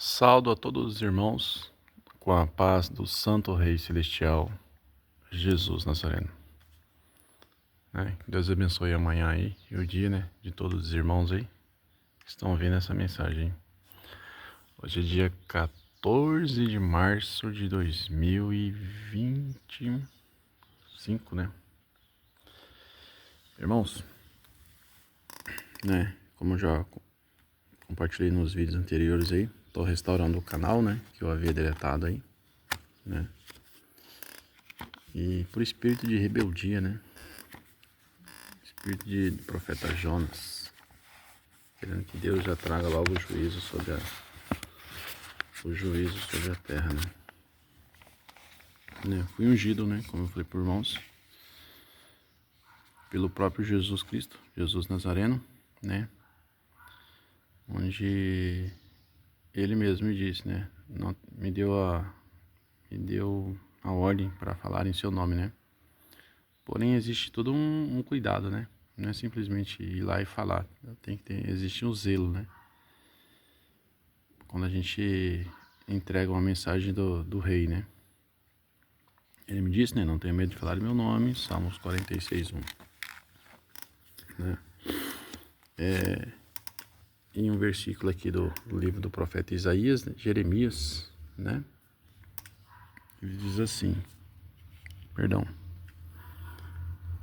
Saldo a todos os irmãos com a paz do Santo Rei Celestial, Jesus Nazareno. Que Deus abençoe amanhã aí e o dia, de todos os irmãos aí que estão ouvindo essa mensagem. Hoje é dia 14 de março de 2025, Irmãos, como eu já compartilhei nos vídeos anteriores aí, tô restaurando o canal, que eu havia deletado aí, E por espírito de rebeldia, Espírito de profeta Jonas, querendo que Deus já traga logo o juízo sobre a terra, Fui ungido, como eu falei por irmãos, pelo próprio Jesus Cristo, Jesus Nazareno, onde ele mesmo me disse, não, me deu a ordem para falar em seu nome, Porém existe todo um cuidado, Não é simplesmente ir lá e falar, existe um zelo, Quando a gente entrega uma mensagem do rei, Ele me disse, não tenha medo de falar meu nome, Salmos 46:1. Em um versículo aqui do livro do profeta Isaías, Jeremias, ele diz assim,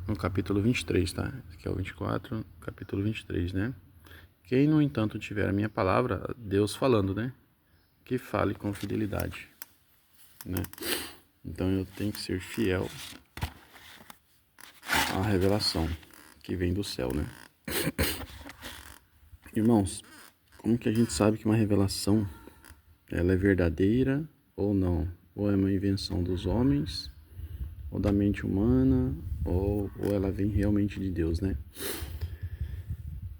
no capítulo 23, tá? Aqui é o 24, capítulo 23, Quem, no entanto, tiver a minha palavra, Deus falando, que fale com fidelidade, Então eu tenho que ser fiel à revelação que vem do céu, Irmãos, como que a gente sabe que uma revelação ela é verdadeira ou não? Ou é uma invenção dos homens, ou da mente humana, ou ela vem realmente de Deus,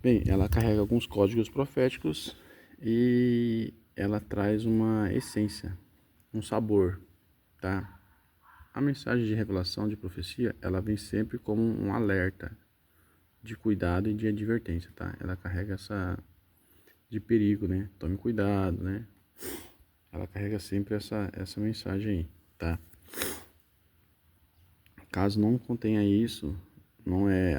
Bem, ela carrega alguns códigos proféticos e ela traz uma essência, um sabor, tá? A mensagem de revelação, de profecia, ela vem sempre como um alerta de cuidado e de advertência, tá? Ela carrega essa de perigo, Tome cuidado, Ela carrega sempre essa mensagem aí, tá? Caso não contenha isso, não é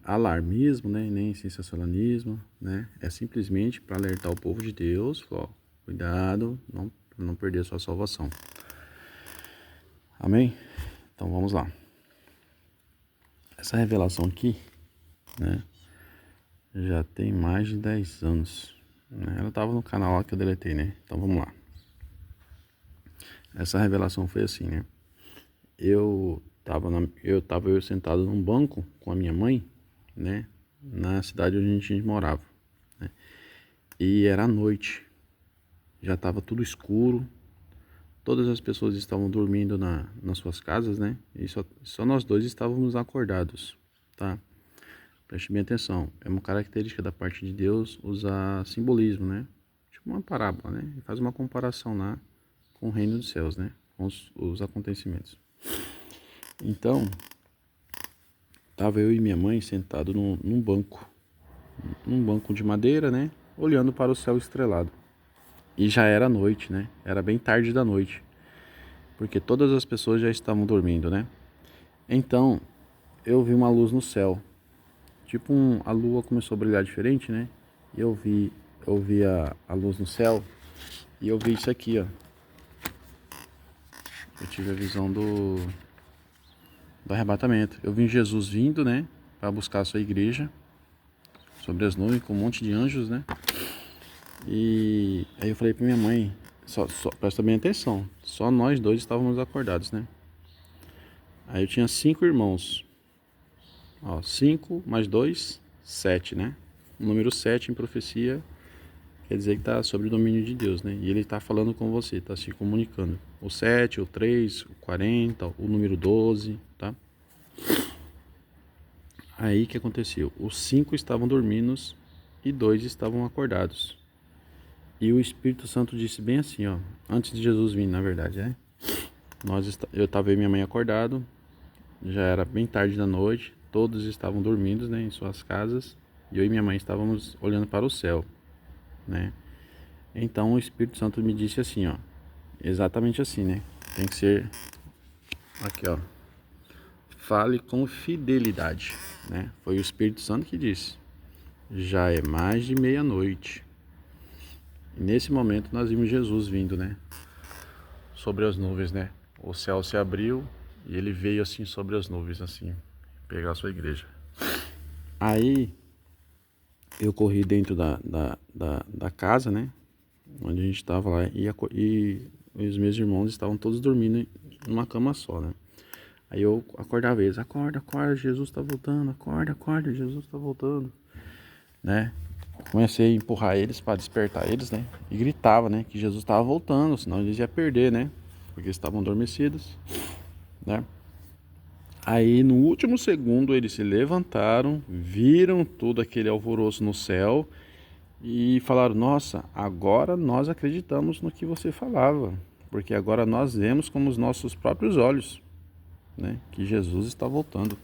alarmismo, nem sensacionalismo, É simplesmente para alertar o povo de Deus, cuidado, não perder a sua salvação. Amém? Então vamos lá. Essa revelação aqui, já tem mais de 10 anos. Ela estava no canal lá que eu deletei, Então vamos lá. Essa revelação foi assim, Eu tava sentado num banco com a minha mãe, na cidade onde a gente morava, E era noite. Já estava tudo escuro. Todas as pessoas estavam dormindo nas suas casas, E só nós dois estávamos acordados, tá? Preste bem atenção. É uma característica da parte de Deus usar simbolismo, Tipo uma parábola, E faz uma comparação lá com o reino dos céus, Com os acontecimentos. Então, tava eu e minha mãe sentado num banco de madeira, olhando para o céu estrelado. E já era noite, Era bem tarde da noite, porque todas as pessoas já estavam dormindo, Então, eu vi uma luz no céu. Tipo a lua começou a brilhar diferente, E eu vi a luz no céu e eu vi isso aqui, ó. Eu tive a visão do arrebatamento. Eu vi Jesus vindo, para buscar a sua igreja sobre as nuvens com um monte de anjos, E aí eu falei pra minha mãe, só presta bem atenção, só nós dois estávamos acordados, Aí eu tinha 5 irmãos. 5 mais 2, 7, O número 7 em profecia quer dizer que está sob o domínio de Deus, E ele está falando com você, está se comunicando. O 7, o 3, o 40, o número 12, tá? Aí que aconteceu? Os 5 estavam dormindo e 2 estavam acordados. E o Espírito Santo disse bem assim, antes de Jesus vir, na verdade, eu estava e minha mãe acordado, já era bem tarde da noite, todos estavam dormindo, em suas casas, e eu e minha mãe estávamos olhando para o céu. né? Então o Espírito Santo me disse assim, ó, exatamente assim, né? Tem que ser aqui, ó. Fale com fidelidade, né? Foi o Espírito Santo que disse. Já é mais de meia-noite. E nesse momento nós vimos Jesus vindo, né? Sobre as nuvens, né? O céu se abriu e ele veio assim sobre as nuvens, assim, pegar a sua igreja. Aí eu corri dentro da casa, né? Onde a gente estava lá e os meus irmãos estavam todos dormindo numa cama só, né? Aí eu acordava eles, acorda, acorda, Jesus está voltando, acorda, acorda, Jesus está voltando, né? Comecei a empurrar eles para despertar eles, né? E gritava, né? Que Jesus estava voltando, senão eles iam perder, né? Porque eles estavam adormecidos, né? Aí no último segundo eles se levantaram, viram todo aquele alvoroço no céu e falaram: Nossa, agora nós acreditamos no que você falava, porque agora nós vemos com os nossos próprios olhos, né? Que Jesus está voltando,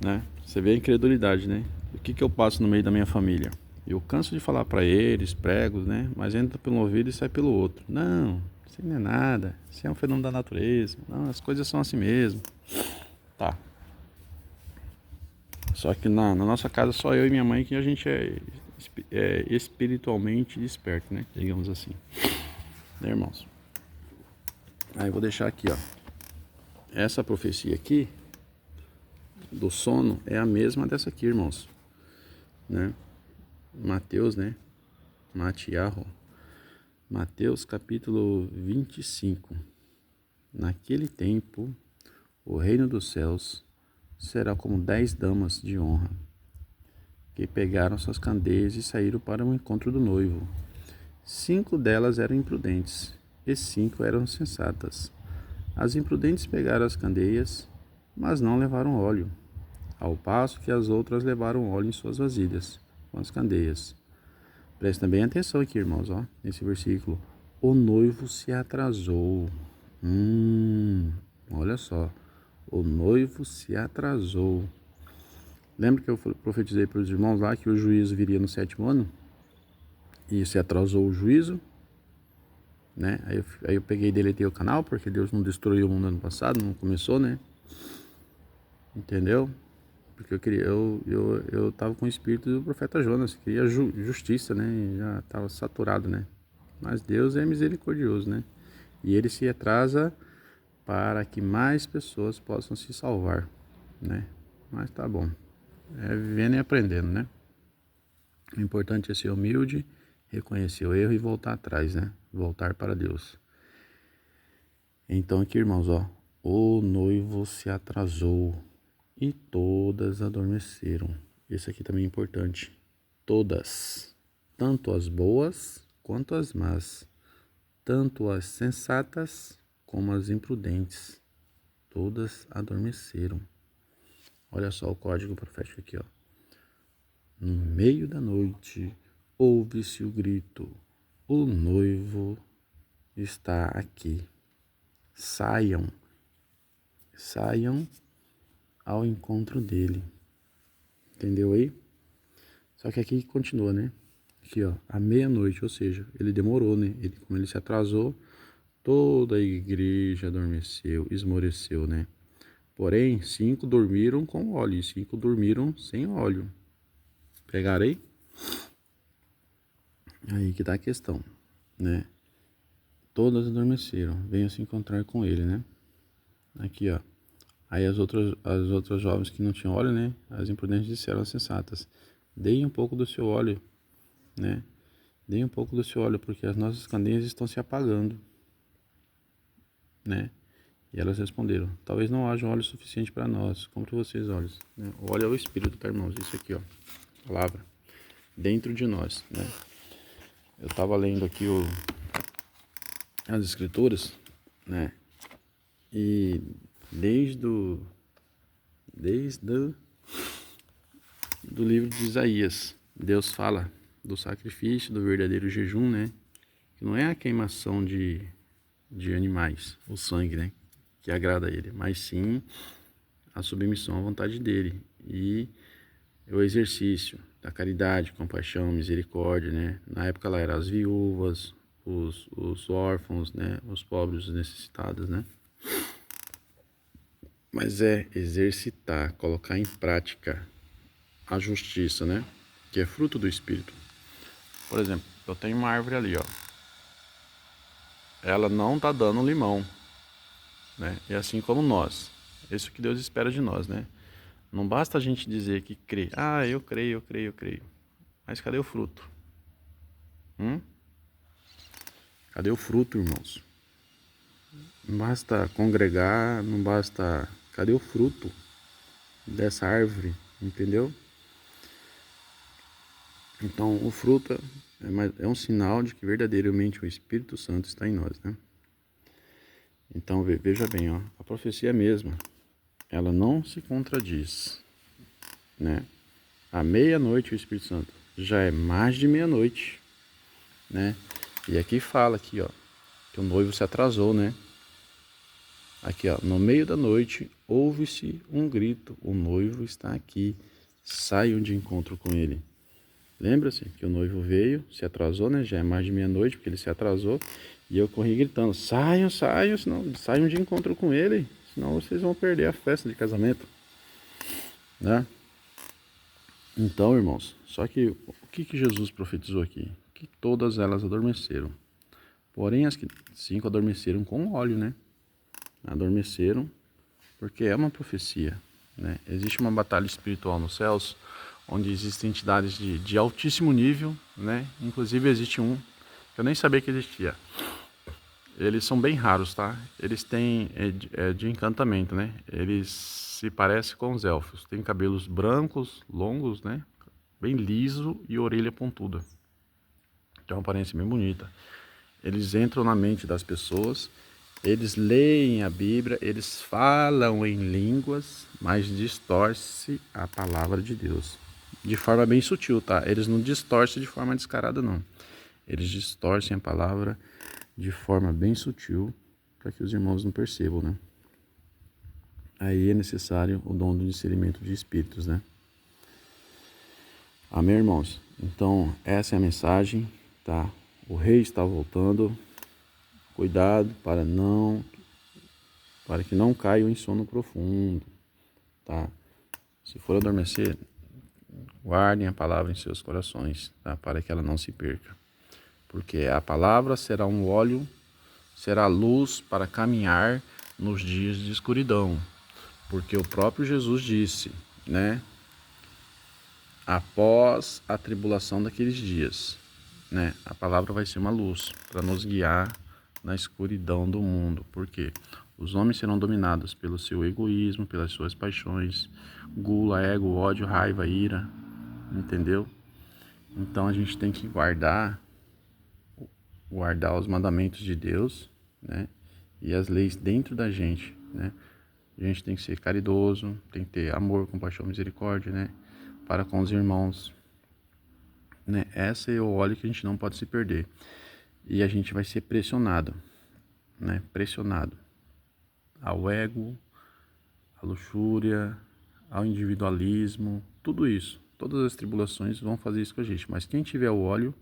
né? Você vê a incredulidade, né? O que eu passo no meio da minha família? Eu canso de falar para eles, pregos, né? Mas entra pelo ouvido e sai pelo outro. Não, isso não é nada. Isso é um fenômeno da natureza. Não, as coisas são assim mesmo. Tá. Só que na nossa casa só eu e minha mãe que a gente é espiritualmente desperto, né? Digamos assim. Né, irmãos? Aí eu vou deixar aqui, ó. Essa profecia aqui do sono é a mesma dessa aqui, irmãos. Né? Mateus, né? Mateus capítulo 25. Naquele tempo, o reino dos céus será como 10 damas de honra, que pegaram suas candeias e saíram para o encontro do noivo. 5 delas eram imprudentes, e 5 eram sensatas. As imprudentes pegaram as candeias, mas não levaram óleo, ao passo que as outras levaram óleo em suas vasilhas, com as candeias. Prestem bem atenção aqui, irmãos, ó, nesse versículo. O noivo se atrasou. Olha só. O noivo se atrasou. Lembra que eu profetizei para os irmãos lá que o juízo viria no 7º ano? E se atrasou o juízo, né? Aí eu peguei e deletei o canal, porque Deus não destruiu o mundo ano passado, não começou, né? Entendeu? Porque eu tava com o espírito do profeta Jonas, queria justiça, né? E já estava saturado, né? Mas Deus é misericordioso, né? E ele se atrasa para que mais pessoas possam se salvar, né? Mas tá bom. É vivendo e aprendendo, né? O importante é ser humilde, reconhecer o erro e voltar atrás, né? Voltar para Deus. Então aqui, irmãos, ó. O noivo se atrasou e todas adormeceram. Esse aqui também é importante. Todas, tanto as boas quanto as más, tanto as sensatas como as imprudentes, todas adormeceram. Olha só o código profético aqui, ó. No meio da noite, ouve-se o grito: o noivo está aqui. Saiam, saiam ao encontro dele. Entendeu aí? Só que aqui continua, né? Aqui, ó, à meia-noite, ou seja, ele demorou, né? Como ele se atrasou, toda a igreja adormeceu, esmoreceu, né? Porém, 5 dormiram com óleo e 5 dormiram sem óleo. Pegaram aí? Aí que tá a questão, né? Todas adormeceram, venham se encontrar com ele, né? Aqui, ó. Aí as outras jovens que não tinham óleo, né? As imprudentes disseram às sensatas: deem um pouco do seu óleo, né? Deem um pouco do seu óleo, porque as nossas candeias estão se apagando, né? E elas responderam: talvez não haja óleo suficiente para nós. Compre vocês óleos. Né? O óleo é o Espírito, tá, irmãos? Isso aqui, ó. Palavra. Dentro de nós, né? Eu estava lendo aqui as escrituras, né? E desde o do livro de Isaías, Deus fala do sacrifício, do verdadeiro jejum, né? Que não é a queimação de animais, o sangue, né? Que agrada a ele, mas sim a submissão à vontade dele e o exercício a caridade, compaixão, misericórdia, né? Na época lá eram as viúvas, os órfãos, né? Os pobres, os necessitados, né? Mas é exercitar, colocar em prática a justiça, né? Que é fruto do Espírito. Por exemplo, eu tenho uma árvore ali, ó. Ela não tá dando limão, né? E assim como nós. Isso que Deus espera de nós, né? Não basta a gente dizer que crê. Ah, eu creio, eu creio, eu creio. Mas cadê o fruto? Cadê o fruto, irmãos? Não basta congregar, não basta... Cadê o fruto dessa árvore? Entendeu? Então, o fruto é um sinal de que verdadeiramente o Espírito Santo está em nós, né? Então, veja bem, ó, a profecia é a mesma. Ela não se contradiz, né? À meia-noite o Espírito Santo já é mais de meia-noite, né? E aqui fala aqui, ó, que o noivo se atrasou, né? Aqui, ó, no meio da noite ouve-se um grito: o noivo está aqui, saiam de encontro com ele. Lembra-se que o noivo veio, se atrasou, né? Já é mais de meia-noite, porque ele se atrasou. E eu corri gritando: saiam, saiam, senão, saiam de encontro com ele, senão vocês vão perder a festa de casamento, né? Então, irmãos, só que o que Jesus profetizou aqui? Que todas elas adormeceram. Porém, as que 5 adormeceram com óleo, né? Adormeceram, porque é uma profecia, né? Existe uma batalha espiritual nos céus, onde existem entidades de altíssimo nível, né? Inclusive existe um que eu nem sabia que existia. Eles são bem raros, tá? Eles têm de encantamento, né? Eles se parecem com os elfos. Tem cabelos brancos, longos, né? Bem liso e orelha pontuda. Tem uma aparência bem bonita. Eles entram na mente das pessoas, eles leem a Bíblia, eles falam em línguas, mas distorce a palavra de Deus. De forma bem sutil, tá? Eles não distorcem de forma descarada, não. Eles distorcem a palavra de forma bem sutil, para que os irmãos não percebam, né? Aí é necessário o dom do discernimento de espíritos, né? Amém, irmãos? Então, essa é a mensagem, tá? O rei está voltando. Cuidado para que não caiam em sono profundo, tá? Se for adormecer, guardem a palavra em seus corações, tá? Para que ela não se perca. Porque a palavra será um óleo, será luz para caminhar nos dias de escuridão. Porque o próprio Jesus disse, né? Após a tribulação daqueles dias, né? A palavra vai ser uma luz para nos guiar na escuridão do mundo. Por quê? Os homens serão dominados pelo seu egoísmo, pelas suas paixões, gula, ego, ódio, raiva, ira, entendeu? Então a gente tem que guardar os mandamentos de Deus, né? E as leis dentro da gente, né? A gente tem que ser caridoso, tem que ter amor, compaixão, misericórdia, né? Para com os irmãos, né? Essa é o óleo que a gente não pode se perder. E a gente vai ser pressionado, né? Pressionado ao ego, à luxúria, ao individualismo, tudo isso. Todas as tribulações vão fazer isso com a gente. Mas quem tiver o óleo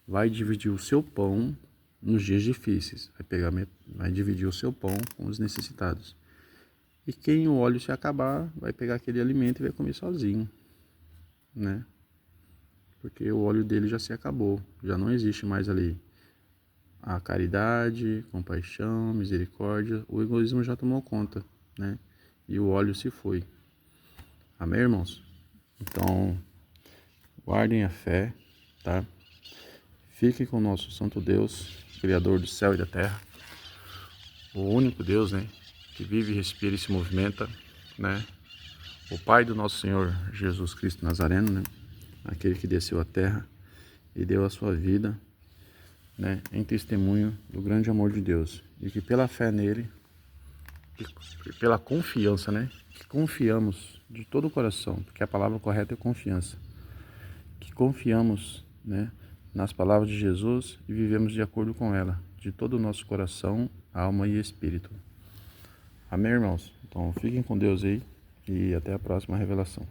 vai dividir o seu pão nos dias difíceis. Vai dividir o seu pão com os necessitados. E quem o óleo se acabar, vai pegar aquele alimento e vai comer sozinho, né? Porque o óleo dele já se acabou, já não existe mais ali a caridade, compaixão, misericórdia, o egoísmo já tomou conta, né? E o óleo se foi. Amém, irmãos? Então, guardem a fé, tá? Fiquem com o nosso Santo Deus, Criador do céu e da terra, o único Deus, né? Que vive, respira e se movimenta, né? O Pai do nosso Senhor Jesus Cristo Nazareno, né? Aquele que desceu à terra e deu a sua vida, né? Em testemunho do grande amor de Deus. E que pela fé nele, pela confiança, né? Que confiamos de todo o coração, porque a palavra correta é confiança. Que confiamos, né? Nas palavras de Jesus e vivemos de acordo com ela, de todo o nosso coração, alma e espírito. Amém, irmãos? Então fiquem com Deus aí e até a próxima revelação.